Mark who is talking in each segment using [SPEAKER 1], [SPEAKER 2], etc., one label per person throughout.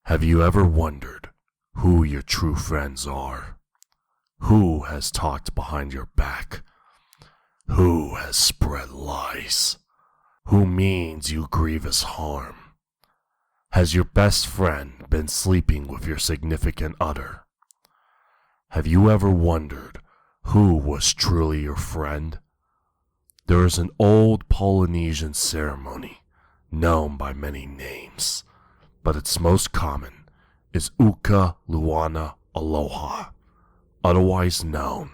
[SPEAKER 1] Have you ever wondered who your true friends are? Who has talked behind your back? Who has spread lies? Who means you grievous harm? Has your best friend been sleeping with your significant other? Have you ever wondered who was truly your friend? There is an old Polynesian ceremony known by many names, but its most common is Uka Luana Aloha, otherwise known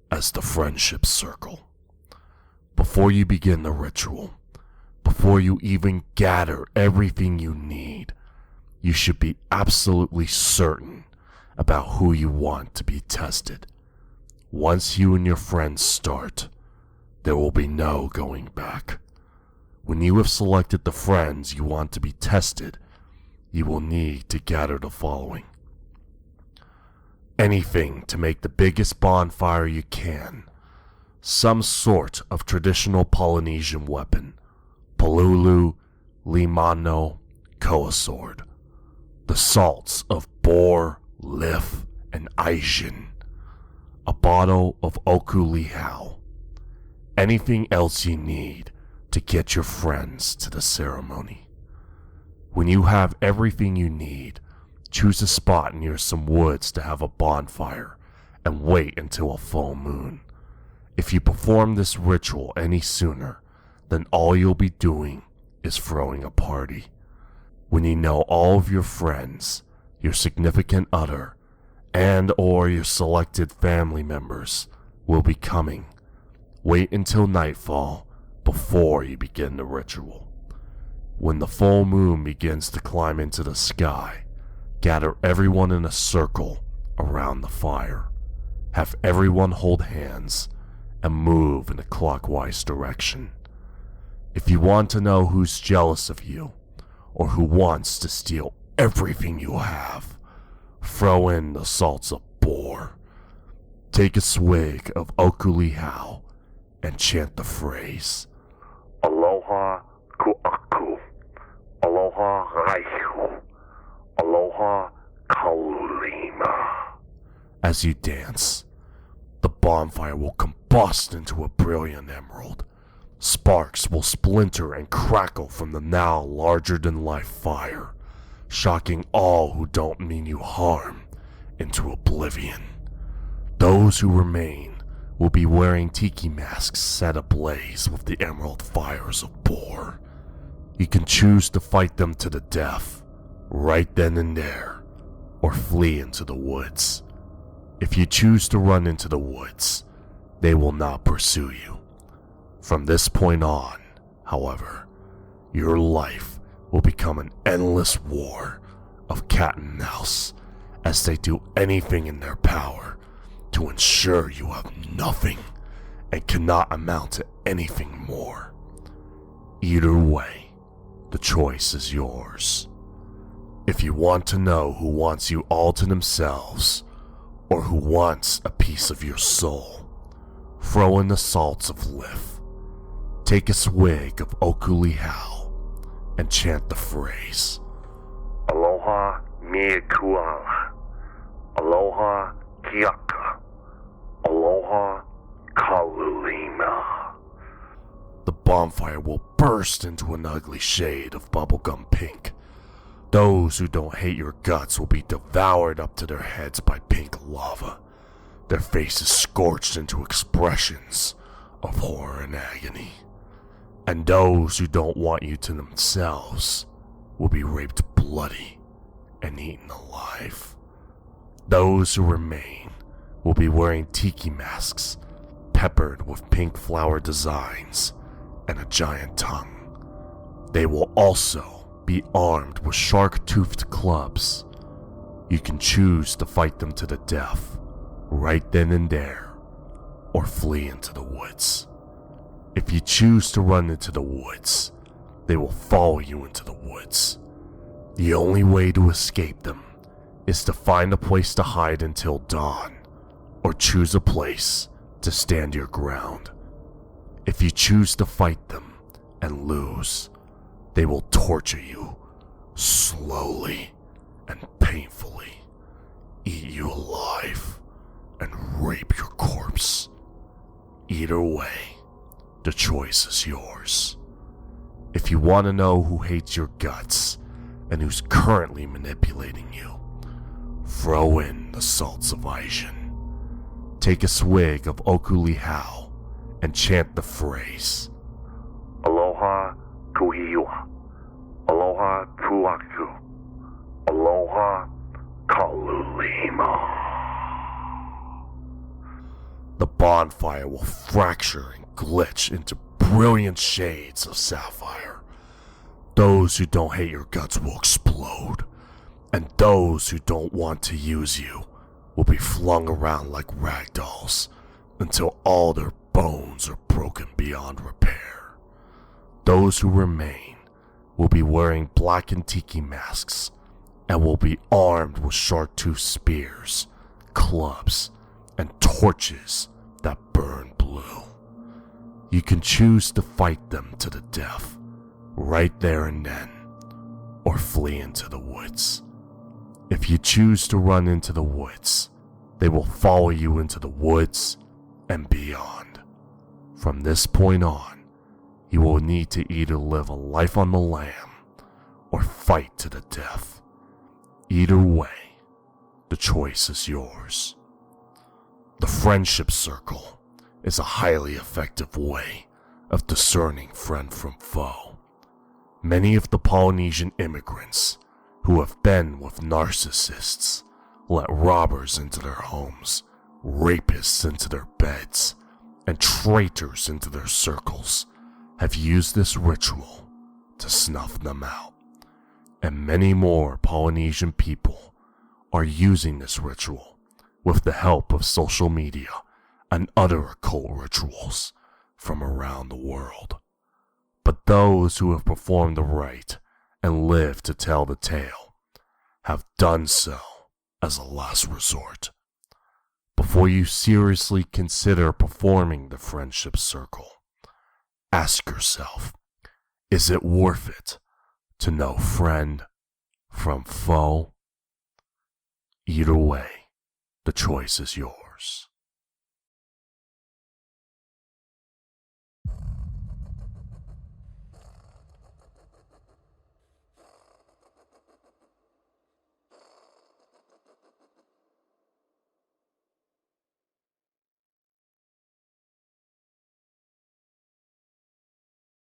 [SPEAKER 1] as the Friendship Circle. Before you begin the ritual, before you even gather everything you need, you should be absolutely certain about who you want to be tested. Once you and your friends start, there will be no going back. When you have selected the friends you want to be tested, you will need to gather the following. Anything to make the biggest bonfire you can. Some sort of traditional Polynesian weapon. Palulu, limano, koa sword. The salts of boar, lif, and aijin. A bottle of oku lihau. Anything else you need to get your friends to the ceremony. When you have everything you need, choose a spot near some woods to have a bonfire and wait until a full moon. If you perform this ritual any sooner, then all you'll be doing is throwing a party. When you know all of your friends, your significant other, and or your selected family members will be coming, wait until nightfall before you begin the ritual. When the full moon begins to climb into the sky, gather everyone in a circle around the fire. Have everyone hold hands and move in a clockwise direction. If you want to know who's jealous of you or who wants to steal everything you have, throw in the salts of boar. Take a swig of oku lihau and chant the phrase, Aloha ku'aku, Aloha raihu, Aloha kaulima. As you dance, the bonfire will combust into a brilliant emerald. Sparks will splinter and crackle from the now larger-than-life fire, shocking all who don't mean you harm into oblivion. Those who remain will be wearing tiki masks set ablaze with the emerald fires of boar. You can choose to fight them to the death, right then and there, or flee into the woods. If you choose to run into the woods, they will not pursue you. From this point on, however, your life will become an endless war of cat and mouse as they do anything in their power to ensure you have nothing and cannot amount to anything more. Either way, the choice is yours. If you want to know who wants you all to themselves, or who wants a piece of your soul, throw in the salts of lif. Take a swig of oku lihau and chant the phrase, Aloha miekuala, Aloha kiaka, Aloha kaulima. The bonfire will burst into an ugly shade of bubblegum pink. Those who don't hate your guts will be devoured up to their heads by pink lava, their faces scorched into expressions of horror and agony. And those who don't want you to themselves will be raped bloody and eaten alive. Those who remain will be wearing tiki masks peppered with pink flower designs and a giant tongue. They will also be armed with shark-toothed clubs. You can choose to fight them to the death, right then and there, or flee into the woods. If you choose to run into the woods, they will follow you into the woods. The only way to escape them is to find a place to hide until dawn, or choose a place to stand your ground. If you choose to fight them and lose, they will torture you slowly and Either way, the choice is yours. If you want to know who hates your guts and who's currently manipulating you, throw in the salts of Aijin. Take a swig of Okuli Hao and chant the phrase, Aloha Kuhiwa, Aloha Tuaku, Aloha Kalulima. The bonfire will fracture and glitch into brilliant shades of sapphire. Those who don't hate your guts will explode, and those who don't want to use you will be flung around like rag dolls until all their bones are broken beyond repair. Those who remain will be wearing blackened tiki masks and will be armed with shark-toothed spears, clubs, and torches that burn blue. You can choose to fight them to the death, right there and then, or flee into the woods. If you choose to run into the woods, they will follow you into the woods and beyond. From this point on, you will need to either live a life on the lam or fight to the death. Either way, the choice is yours. The friendship circle is a highly effective way of discerning friend from foe. Many of the Polynesian immigrants who have been with narcissists let robbers into their homes, rapists into their beds, and traitors into their circles have used this ritual to snuff them out. And many more Polynesian people are using this ritual with the help of social media and other occult rituals from around the world. But those who have performed the rite and lived to tell the tale have done so as a last resort. Before you seriously consider performing the friendship circle, ask yourself, is it worth it to know friend from foe? Either way, the choice is yours.